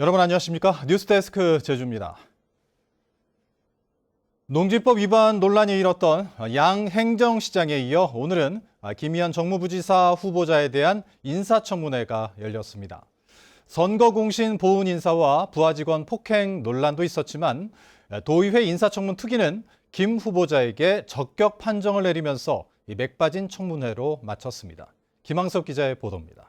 여러분 안녕하십니까? 뉴스데스크 제주입니다. 농지법 위반 논란이 일었던 양행정시장에 이어 오늘은 김희연 정무부지사 후보자에 대한 인사청문회가 열렸습니다. 선거공신 보훈 인사와 부하 직원 폭행 논란도 있었지만 도의회 인사청문 특위는 김 후보자에게 적격 판정을 내리면서 맥빠진 청문회로 마쳤습니다. 김항섭 기자의 보도입니다.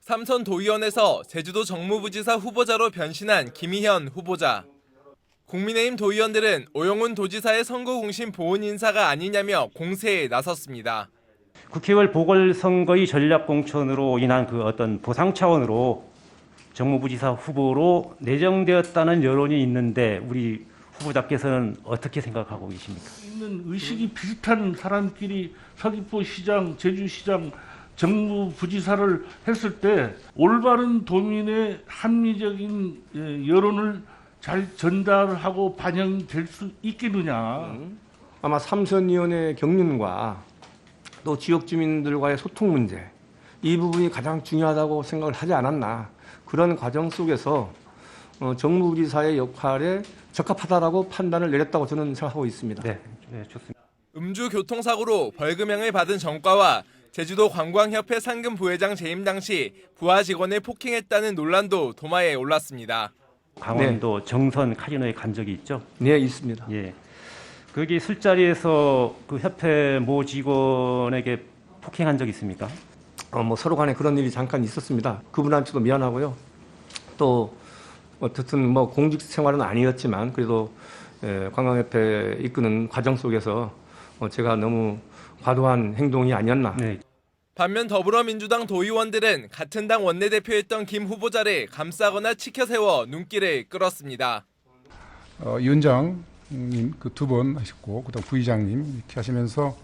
삼선 도의원에서 제주도 정무부지사 후보자로 변신한 김희연 후보자. 국민의힘 도의원들은 오영훈 도지사의 선거공신 보훈 인사가 아니냐며 공세에 나섰습니다. 국회의원 보궐선거의 전략공천으로 인한 그 어떤 보상 차원으로 정무부지사 후보로 내정되었다는 여론이 있는데 우리 후보자께서는 어떻게 생각하고 계십니까? 있는 의식이 비슷한 사람끼리 서귀포 시장, 제주시장, 정무부지사를 했을 때 올바른 도민의 합리적인 여론을 잘 전달하고 반영될 수 있겠느냐. 아마 삼선위원회 경륜과 또 지역 주민들과의 소통 문제, 이 부분이 가장 중요하다고 생각을 하지 않았나. 그런 과정 속에서 정무부지사의 역할에 적합하다라고 판단을 내렸다고 저는 생각하고 있습니다. 네, 좋습니다. 음주 교통사고로 벌금형을 받은 전과와 제주도 관광협회 상금 부회장 재임 당시 부하 직원을 폭행했다는 논란도 도마에 올랐습니다. 강원도 정선 카지노에 간 적이 있죠? 네, 있습니다. 예. 거기 술자리에서 그 협회 모 직원에게 폭행한 적 있습니까? 서로 간에 그런 일이 잠깐 있었습니다. 그분한테도 미안하고요. 또 어쨌든 공직 생활은 아니었지만 그래도 관광협회 이끄는 과정 속에서 제가 너무 과도한 행동이 아니었나. 네. 반면 더불어민주당 도의원들은 같은 당 원내대표였던 김 후보자를 감싸거나 치켜 세워 눈길을 끌었습니다. 위원장님 그 두 번 하셨고 그다음 부의장님 이렇게 하시면서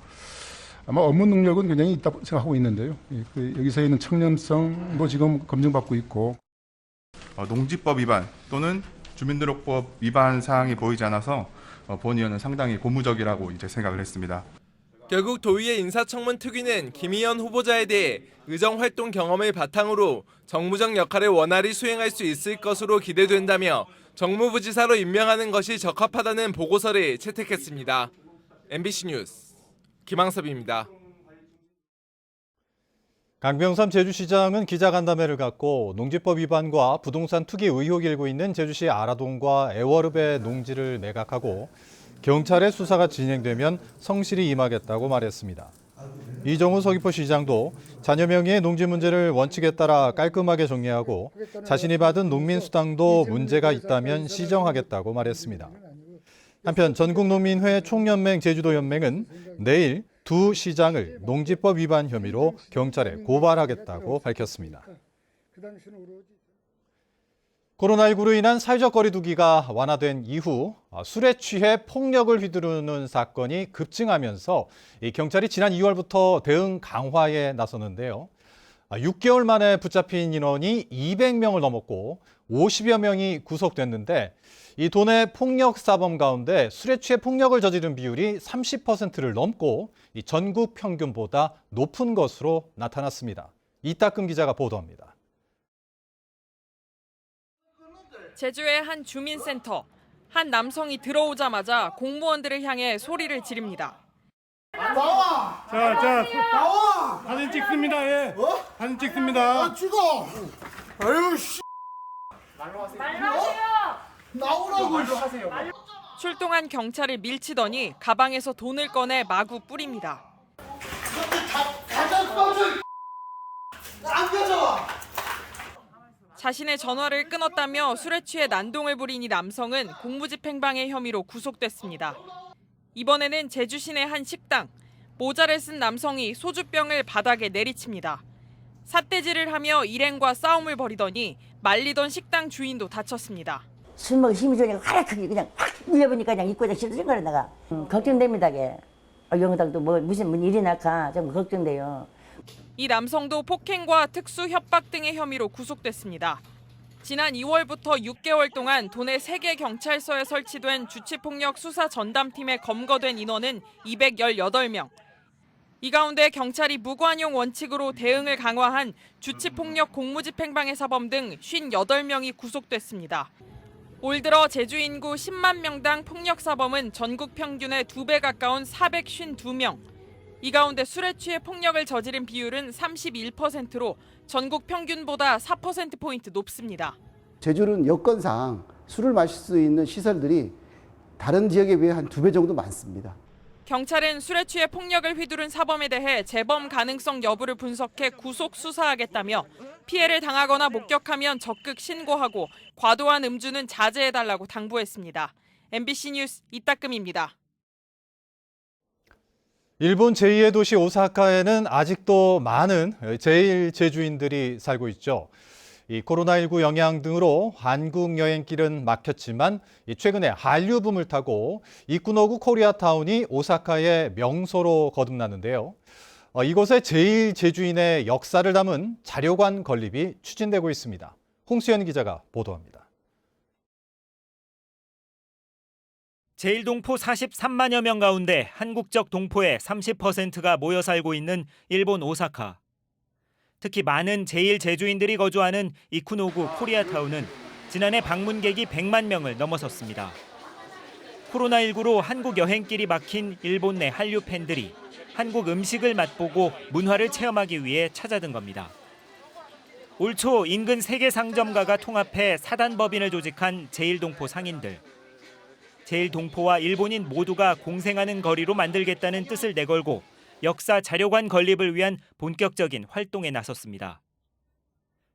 아마 업무 능력은 굉장히 있다고 생각하고 있는데요. 여기서 있는 청렴성도 지금 검증받고 있고. 농지법 위반 또는 주민등록법 위반 사항이 보이지 않아서 본 의원은 상당히 고무적이라고 이제 생각을 했습니다. 결국 도의회 인사청문 특위는 김희연 후보자에 대해 의정활동 경험을 바탕으로 정무적 역할을 원활히 수행할 수 있을 것으로 기대된다며 정무부지사로 임명하는 것이 적합하다는 보고서를 채택했습니다. MBC 뉴스 김항섭입니다. 강병삼 제주시장은 기자간담회를 갖고 농지법 위반과 부동산 투기 의혹이 일고 있는 제주시 아라동과 애월읍의 농지를 매각하고 경찰의 수사가 진행되면 성실히 임하겠다고 말했습니다. 이정우 서귀포시장도 자녀 명의의 농지 문제를 원칙에 따라 깔끔하게 정리하고 자신이 받은 농민수당도 문제가 있다면 시정하겠다고 말했습니다. 한편 전국농민회 총연맹 제주도연맹은 내일 두 시장을 농지법 위반 혐의로 경찰에 고발하겠다고 밝혔습니다. 코로나19로 인한 사회적 거리 두기가 완화된 이후 술에 취해 폭력을 휘두르는 사건이 급증하면서 경찰이 지난 2월부터 대응 강화에 나섰는데요. 6개월 만에 붙잡힌 인원이 200명을 넘었고 50여 명이 구속됐는데 이 도내 폭력 사범 가운데 술에 취해 폭력을 저지른 비율이 30%를 넘고 이 전국 평균보다 높은 것으로 나타났습니다. 이따금 기자가 보도합니다. 제주의 한 주민센터. 한 남성이 들어오자마자 공무원들을 향해 소리를 지릅니다. 나와! 자, 나와! 사진 찍습니다. 예. 사진 찍습니다. 찍어! 아유, 씨! 말로 하세요! 나오라고! 말로 하세요. 출동한 경찰이 밀치더니 가방에서 돈을 꺼내 마구 뿌립니다. 가자, 꺼져! 안 가져와! 자신의 전화를 끊었다며 술에 취해 난동을 부린 이 남성은 공무집행방해 혐의로 구속됐습니다. 이번에는 제주 시내 한 식당. 모자를 쓴 남성이 소주병을 바닥에 내리칩니다. 삿대질을 하며 일행과 싸움을 벌이더니 말리던 식당 주인도 다쳤습니다. 술 먹어 힘이 좋으니까 화락하게 그냥 확 밀려보니까 그냥 입고 그냥 실신 거려 나가. 걱정됩니다. 영당도 무슨 일이 날까 좀 걱정돼요. 이 남성도 폭행과 특수 협박 등의 혐의로 구속됐습니다. 지난 2월부터 6개월 동안 도내 3개 경찰서에 설치된 주치폭력 수사 전담팀에 검거된 인원은 218명. 이 가운데 경찰이 무관용 원칙으로 대응을 강화한 주치폭력 공무집행방해 사범 등 58명이 구속됐습니다. 올 들어 제주 인구 10만 명당 폭력 사범은 전국 평균의 2배 가까운 452명. 이 가운데 술에 취해 폭력을 저지른 비율은 31%로 전국 평균보다 4%포인트 높습니다. 제주는 여건상 술을 마실 수 있는 시설들이 다른 지역에 비해 한 2배 정도 많습니다. 경찰은 술에 취해 폭력을 휘두른 사범에 대해 재범 가능성 여부를 분석해 구속 수사하겠다며 피해를 당하거나 목격하면 적극 신고하고 과도한 음주는 자제해달라고 당부했습니다. MBC 뉴스 이따금입니다. 일본 제2의 도시 오사카에는 아직도 많은 제1제주인들이 살고 있죠. 이 코로나19 영향 등으로 한국 여행길은 막혔지만 최근에 한류 붐을 타고 이쿠노구 코리아타운이 오사카의 명소로 거듭났는데요. 이곳에 제1제주인의 역사를 담은 자료관 건립이 추진되고 있습니다. 홍수연 기자가 보도합니다. 제1동포 43만여 명 가운데 한국적 동포의 30%가 모여 살고 있는 일본 오사카. 특히 많은 제1제주인들이 거주하는 이쿠노구 코리아타운은 지난해 방문객이 100만 명을 넘어섰습니다. 코로나19로 한국 여행길이 막힌 일본 내 한류 팬들이 한국 음식을 맛보고 문화를 체험하기 위해 찾아든 겁니다. 올 초 인근 3개 상점가가 통합해 사단법인을 조직한 제1동포 상인들. 제1동포와 일본인 모두가 공생하는 거리로 만들겠다는 뜻을 내걸고 역사 자료관 건립을 위한 본격적인 활동에 나섰습니다.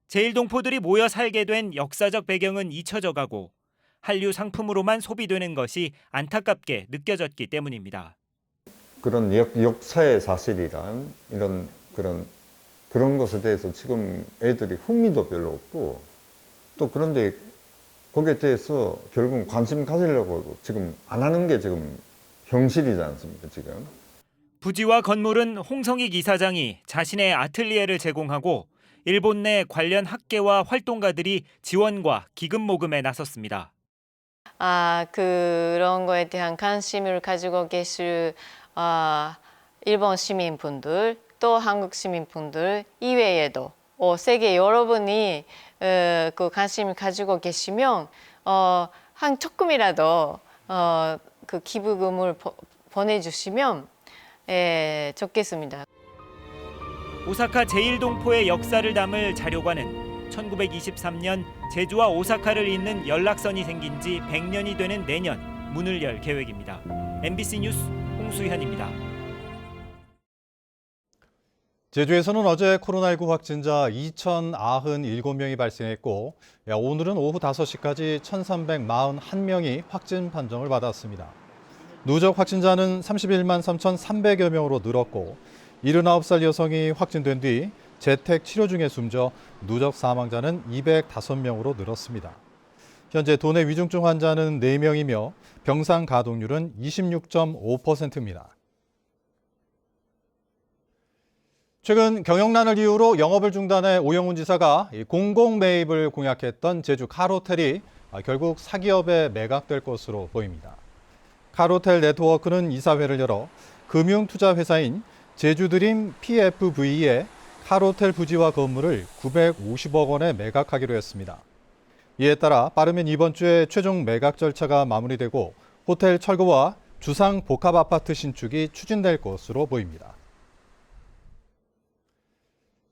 제1동포들이 모여 살게 된 역사적 배경은 잊혀져 가고 한류 상품으로만 소비되는 것이 안타깝게 느껴졌기 때문입니다. 그런 역사의 사실이란 이런 그런 것에 대해서 지금 애들이 흥미도 별로 없고 또 그런데 거기에 대해서 결국 관심 가지려고 지금 안 하는 게 지금 현실이지 않습니까, 지금. 부지와 건물은 홍성익 이사장이 자신의 아틀리에를 제공하고 일본 내 관련 학계와 활동가들이 지원과 기금 모금에 나섰습니다. 그런 거에 대한 관심을 가지고 계실 일본 시민분들 또 한국 시민분들 이외에도 세계 여러분이 그 관심을 가지고 계시면 한 조금이라도 그 기부금을 보내주시면 좋겠습니다. 오사카 제1동포의 역사를 담을 자료관은 1923년 제주와 오사카를 잇는 연락선이 생긴 지 100년이 되는 내년 문을 열 계획입니다. MBC 뉴스 홍수현입니다. 제주에서는 어제 코로나19 확진자 2,097명이 발생했고 오늘은 오후 5시까지 1,341명이 확진 판정을 받았습니다. 누적 확진자는 31만 3,300여 명으로 늘었고 79살 여성이 확진된 뒤 재택 치료 중에 숨져 누적 사망자는 205명으로 늘었습니다. 현재 도내 위중증 환자는 4명이며 병상 가동률은 26.5%입니다. 최근 경영난을 이유로 영업을 중단해 오영훈 지사가 공공 매입을 공약했던 제주 카로텔이 결국 사기업에 매각될 것으로 보입니다. 카로텔 네트워크는 이사회를 열어 금융투자회사인 제주드림 PFV에 카로텔 부지와 건물을 950억 원에 매각하기로 했습니다. 이에 따라 빠르면 이번 주에 최종 매각 절차가 마무리되고 호텔 철거와 주상 복합 아파트 신축이 추진될 것으로 보입니다.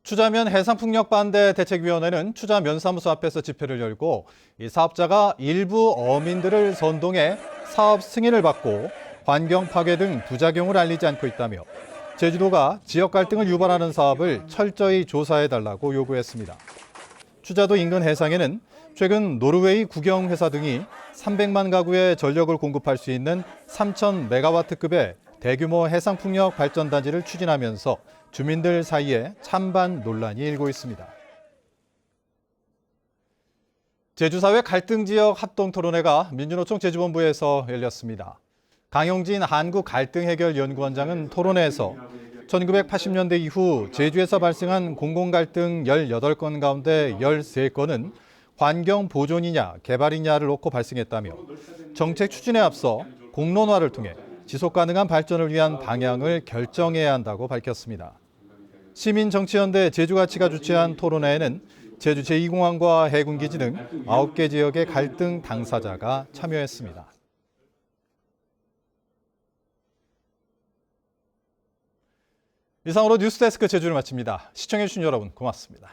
추자면 해상풍력반대 대책위원회는 추자면사무소 앞에서 집회를 열고 이 사업자가 일부 어민들을 선동해 사업 승인을 받고 환경 파괴 등 부작용을 알리지 않고 있다며 제주도가 지역 갈등을 유발하는 사업을 철저히 조사해달라고 요구했습니다. 추자도 인근 해상에는 최근 노르웨이 국영회사 등이 300만 가구에 전력을 공급할 수 있는 3,000메가와트급의 대규모 해상풍력 발전단지를 추진하면서 주민들 사이에 찬반 논란이 일고 있습니다. 제주사회 갈등지역 합동토론회가 민주노총 제주본부에서 열렸습니다. 강용진 한국갈등해결연구원장은 토론회에서 1980년대 이후 제주에서 발생한 공공갈등 18건 가운데 13건은 환경 보존이냐 개발이냐를 놓고 발생했다며 정책 추진에 앞서 공론화를 통해 지속 가능한 발전을 위한 방향을 결정해야 한다고 밝혔습니다. 시민정치연대 제주가치가 주최한 토론회에는 제주 제2공항과 해군기지 등 9개 지역의 갈등 당사자가 참여했습니다. 이상으로 뉴스데스크 제주를 마칩니다. 시청해주신 여러분 고맙습니다.